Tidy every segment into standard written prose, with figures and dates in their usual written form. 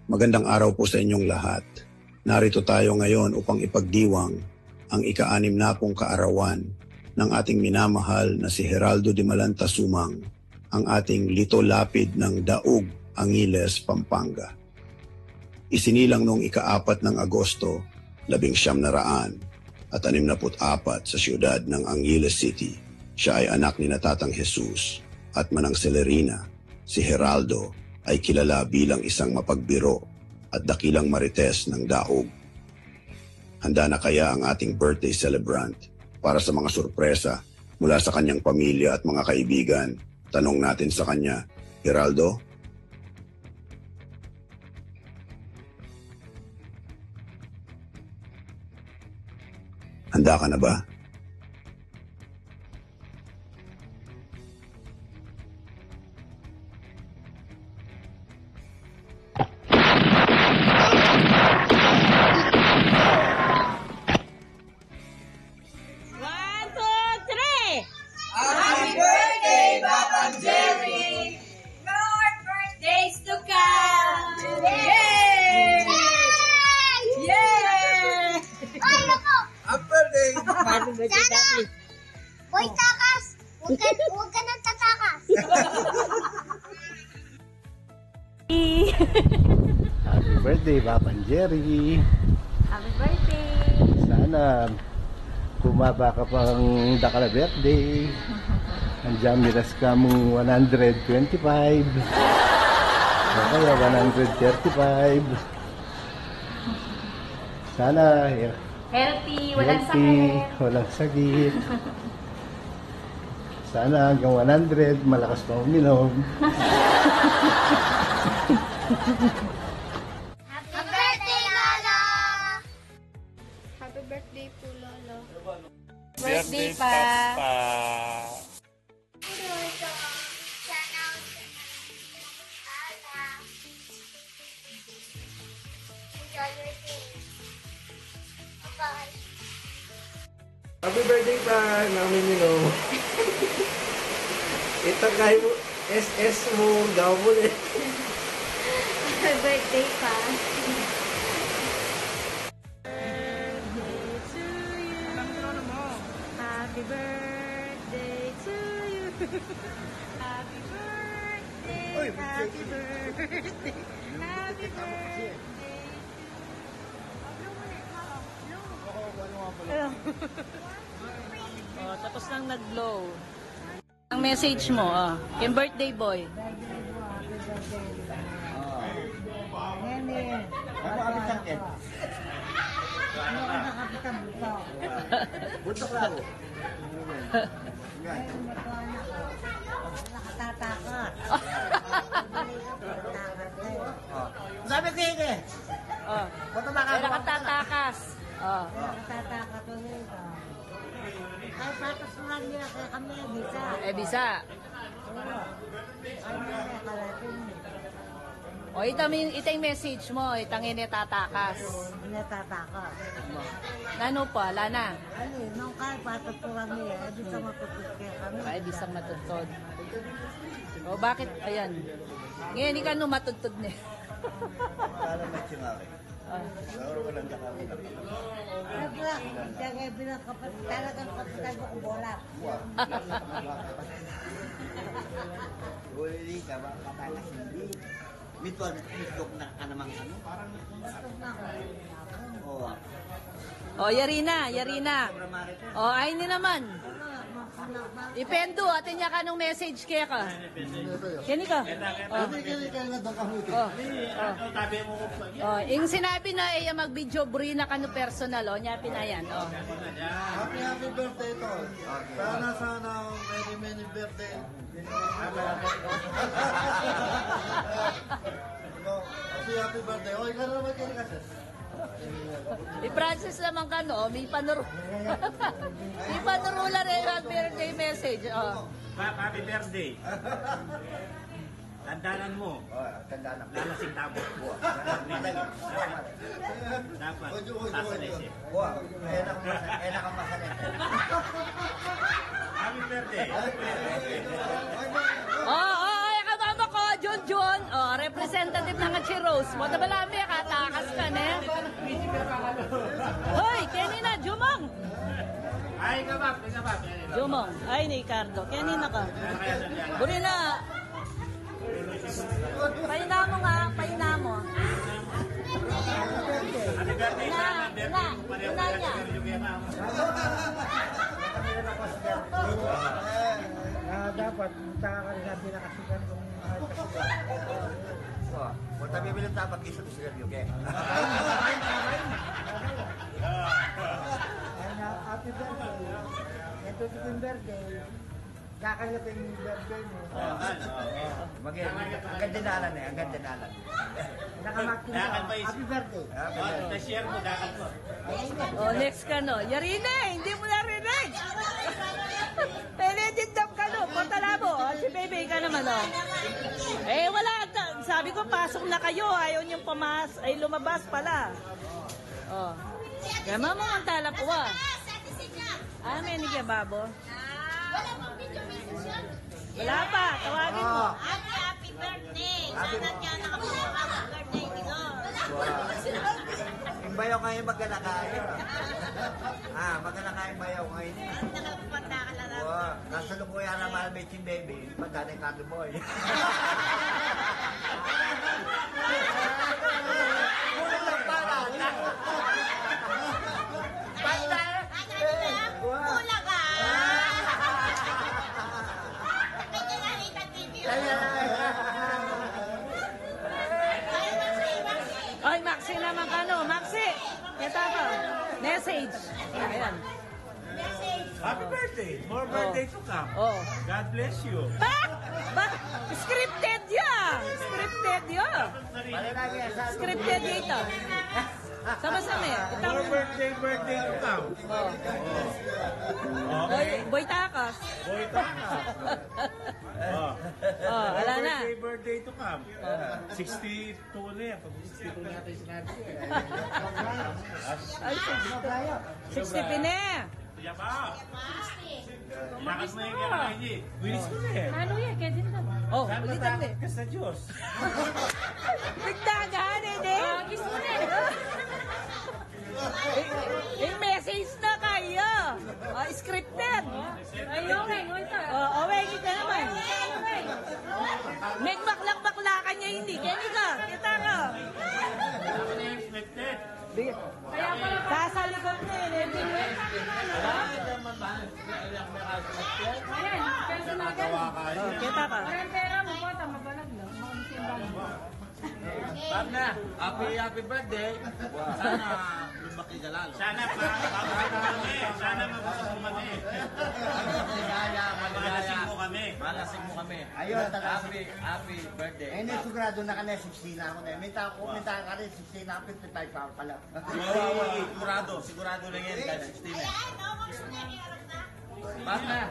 Magandang araw po sa inyong lahat. Narito tayo ngayon upang ipagdiwang ang ika-6 na pong kaarawan ng ating minamahal na si Geraldo de Malanta Sumang, ang ating lito lapid ng Daug, Angeles, Pampanga. Isinilang noong ika-4 ng Agosto, 1964 sa siyudad ng Angeles City. Siya ay anak ni Natatang Jesus at Manang Celerina. Si Geraldo ay kilala bilang isang mapagbiro at dakilang marites ng Daug. Handa na kaya ang ating birthday celebrant para sa mga sorpresa mula sa kanyang pamilya at mga kaibigan? Tanong natin sa kanya, Geraldo? Handa ka na ba? Hoy, takas! Huwag ka nang tatakas! Happy birthday, Papang Jerry! Happy birthday! Sana kumaba ka pang dakala birthday. Andiyan miras ka mong 125. O kaya 135. Sana Healthy, walang sakit. Walang sakit. Sana hanggang 100, malakas pa uminom. Happy birthday, Lolo! Happy birthday po, Lolo. Birthday pa! Happy birthday pa, namin Itagay mo, SS mo, daw mo Happy birthday pa! Happy birthday to you! Happy birthday! Happy birthday! Happy birthday! Oh, tapos nang nag-blow. Ang message mo, yung birthday boy. Buntok lang. Nakatatakot. Sabi ko yun eh. Oh, Ba't ba kaya nakatatakas. Oh. Nakatatakot ulit. Ay, patas mo lang nila kaya kami, bisa. Bisa. Ay, may kalating. O, itang message mo, itangin tatakas. Natatakot. Nano pa, lana. Ano eh, nung kaya patas mo lang nila, bisa matutut kaya kami. Ay, bisang matutod. O, bakit? Ayan. Ngayon, ikaw no matutod niya. Para magsingarin. Pero walang kakawin. Talagang bilang kapatid, talagang kapatid mo kung bola. Uli ka ba? Katakas hindi. Mitlog na ka namang ano? Parang oo. O, Yarina. O, ay ni naman. Ipendo, atin niya ka nung message kaya ka. Yan ka. Yung sinabi na mag-video brina ka no personal, niya pinayan. Happy birthday to. Sana many birthday. Happy birthday. Oy, ka naman kayo kasi. Francis naman ka, no? May panurula rin ang birthday message. Happy birthday. Tandaan mo. Tandaan ako. Lalasing tabo. Dapat. Sasalisi. Enak ang masalit. Happy birthday. Kamama ko, John. Represent representative ng Achiros. Mo da balami ka takas ka ne. Hoy, kanina Jumong. Ay, kabab. Jumong. Ay ni Ricardo. Kanina ka. Buri na. Paina mo nga, paina mo. Ina niya. Dapat, punta ka rin sabi na kasigan kung kasigan. Kung tabi bilang dapat isa to sigarilyo, okay? Happy birthday. Ito yung birthday. Kakalap yung birthday mo. Ang ganda nalan eh, ang ganda nalan. Nakamaktin ka. Dakan pa Happy birthday. Na-share mo, dakan mo. Oh, next ka no. Yarine, hindi mo narinig. Legend ka no. Punta mo. Oh, si Bebe ka naman oh. Eh, wala. Sabi ko, pasok na kayo. Ayaw niyong ay lumabas pala. Oh. Gama mo ang talapuwa. Ah, may nigya babo. Wala pong video message yun. Wala pa. Tawagin mo. Happy birthday. Sana niya nakapunta happy birthday nilo. Yung bayaw ngayon magkanakain. Magkanakain bayaw ngayon. Nakapunta ka lang. Nasa lukuya na malmeching baby, pagkanay kato boy. Kulang lang para. Kulang ka. Kaya nakita TV. Ay, Maxi naman ka no. Maxi. Kita ka. Message. Ayan. Happy birthday. More birthday to come. Oh. God bless you. Ha? Scripted yan! Scripted yan! Scripted dito. Sama-sama yan. More birthday to come. Oh. Okay. Boy takas. Boy, tama. Oh. Oh, wala na. Birthday to come. 62 na yan. Pag 62 na natin sinabi ko eh. Ay, 60 pine. Kaya ba? Lakas mo yung kakain niya. Winis ko na eh. Ano yan? Kaya din naman. Oh, Saan ulit matakot ka sa Diyos? Nagdagaan eh. Kiss mo na yung message na kayo. Oh, scripted. Ayaw nga. Oh, away ka naman. May bakla-bakla ka niya hindi. Kenny ka. Kita ka. Ako na yung expected. Kaya pala sasalikot na yun. Oh, kita ka. Pag na, happy birthday. Sana lumaki ka lalo. Sana mabusog kami. Sana mabusog kami. Malasig mo kami. Malasig mo kami. Ayun, talaga. Happy birthday. Eh, sigurado na ka na 16 na ako na. May kumita ka rin 16 na 55 pa pala. Sigurado na yan. Kahit 16 na. Ayan, no? Mag-harap na. Pag na.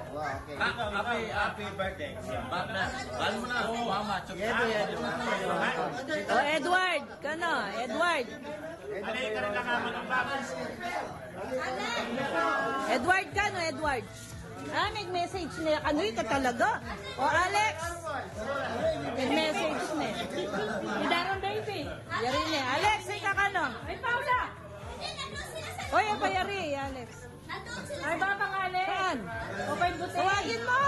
Okay. Happy birthday. Pag na. Bal mo na. Mama, Yedo. Oh, Edward. Kano? Edward. Alay ka rin nakaman ng bakit. Edward ka, no, Edward? Ah, may message niya. Kanoy ka talaga. O, Alex. May message niya. Idaron baby. Yari niya. Alex, ikaw ka, no? Ay, Paula. Oy, ang payari, Alex. Ay, ba pangalan? Saan? Tawagin mo.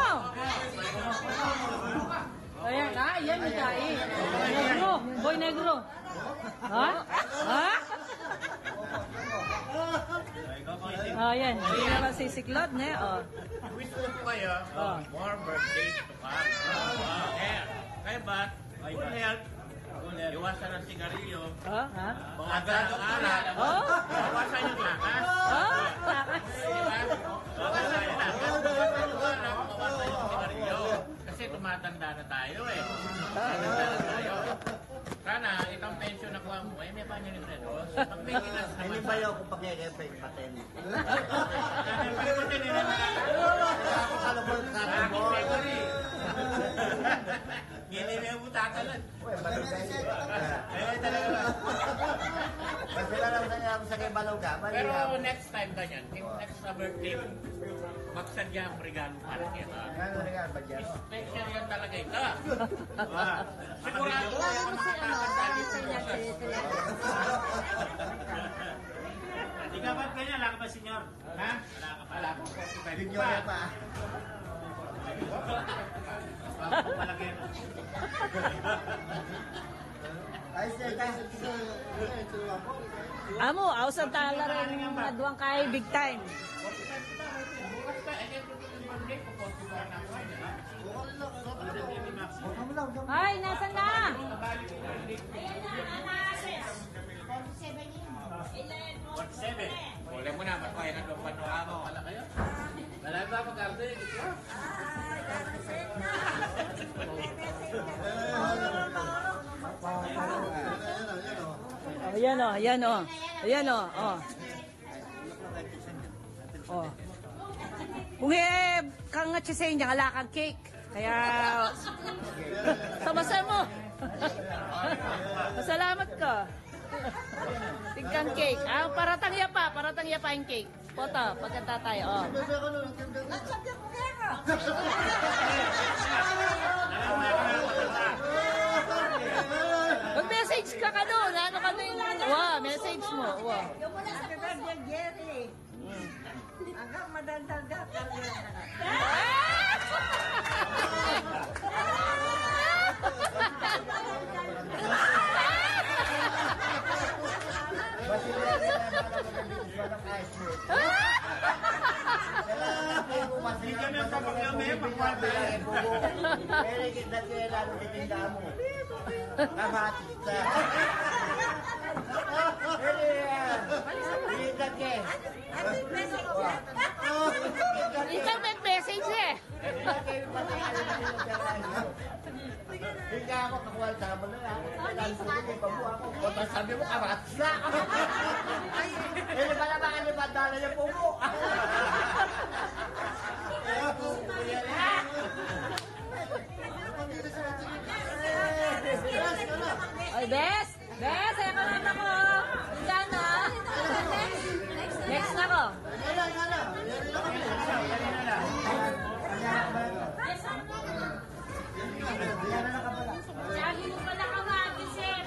Ayan, yan yung dai. Negro. Boy negro. Ha? Ha? Ayan, hindi na masisiklod, ne? Oh. Wish ko po kayo. More birthday to come. Kaya ba? Good health. Iwasan ang sigarilyo. Oh, ha? Mga dalang-aral. Oh? Iwasan yung lakas. Oh? Iwasan yung lakas. Iwasan yung sigarilyo. Kasi tumatanda na tayo eh. Tumatanda na tayo. Sana, itong pension na kuha mo, eh, may panyo ni Fredos. Pag may kinas naman. Hindi bayaw kung pag-e-epe, paten. Ako kalabol ka rin mo. Gini may butakalan. Uy, malugay. Ay, talaga ba? Kasi lang na ako sa kay Balawga. Pero next time ganyan, yung next na birthday mo, magsadya ang regalo para kaya. Ano rin ba dyan? Special yan talaga. Sigurado ko Lagi ako mo si ano, sabi sa niya sila. Hindi ka ba't ganyan? Wala ka ba, senyor? Ha? Wala ka pala. Senyor pa. Malaki. Ay, sir, Amo, awsa tala rin maduang kay big time. Bukas ka, eh, yung birthday ko, 44 na ako, di ba? Ay, nasan na? Wala mo na, matwayan na doon panuha mo. Wala kayo? Wala ba mag-arte? Ayan o, ayan o. Ayan o, o. O. Kung kang nga siya niya, wala kang cake. Kaya, samasa mo. Masalamat ka. Tingkang cake. Ah, paratang ya pa yung cake. Poto, pagkanta tayo. Oh. Mag-message ka ka doon. Ano ka doon? Wow, message mo. Wow. Happy birthday, Jerry. Hanggang madagdaga ka rin. Hindi kami ang papakyami, pagkwata. Pero kita kaya lalo titinda mo. Kamati ka. Pero yan. Kita kaya. Ikaw mag-message eh. Hindi ako kakuha sa mo na lang. Dahil sa hindi pa mo ako. Kung sabi mo, kamati ka. Hindi pala baka libadala niya po mo. Oy, Bes! Bes, ay ka naman ako. Diyan na. Next na ko. Lagi mo pala kawagi, sir.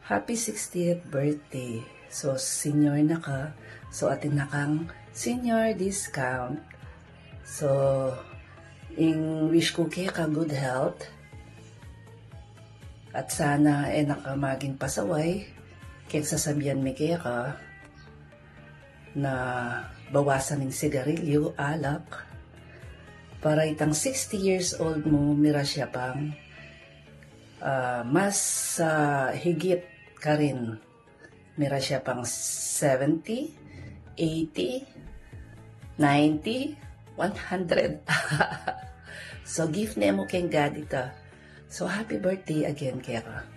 Happy 60th birthday. So, senior na ka. So, atin na kang senior discount. So, wish ko kaya ka good health. At sana nakamaging pasaway. Kaya sasabihan mi kaya ka na bawasan ng sigarilyo, alak. Para itang 60 years old mo, mira siya pang mas higit ka rin. Mira siya pang 70, 80, 90, 100. So, gift na mo keng God ito. So, happy birthday again, Kera.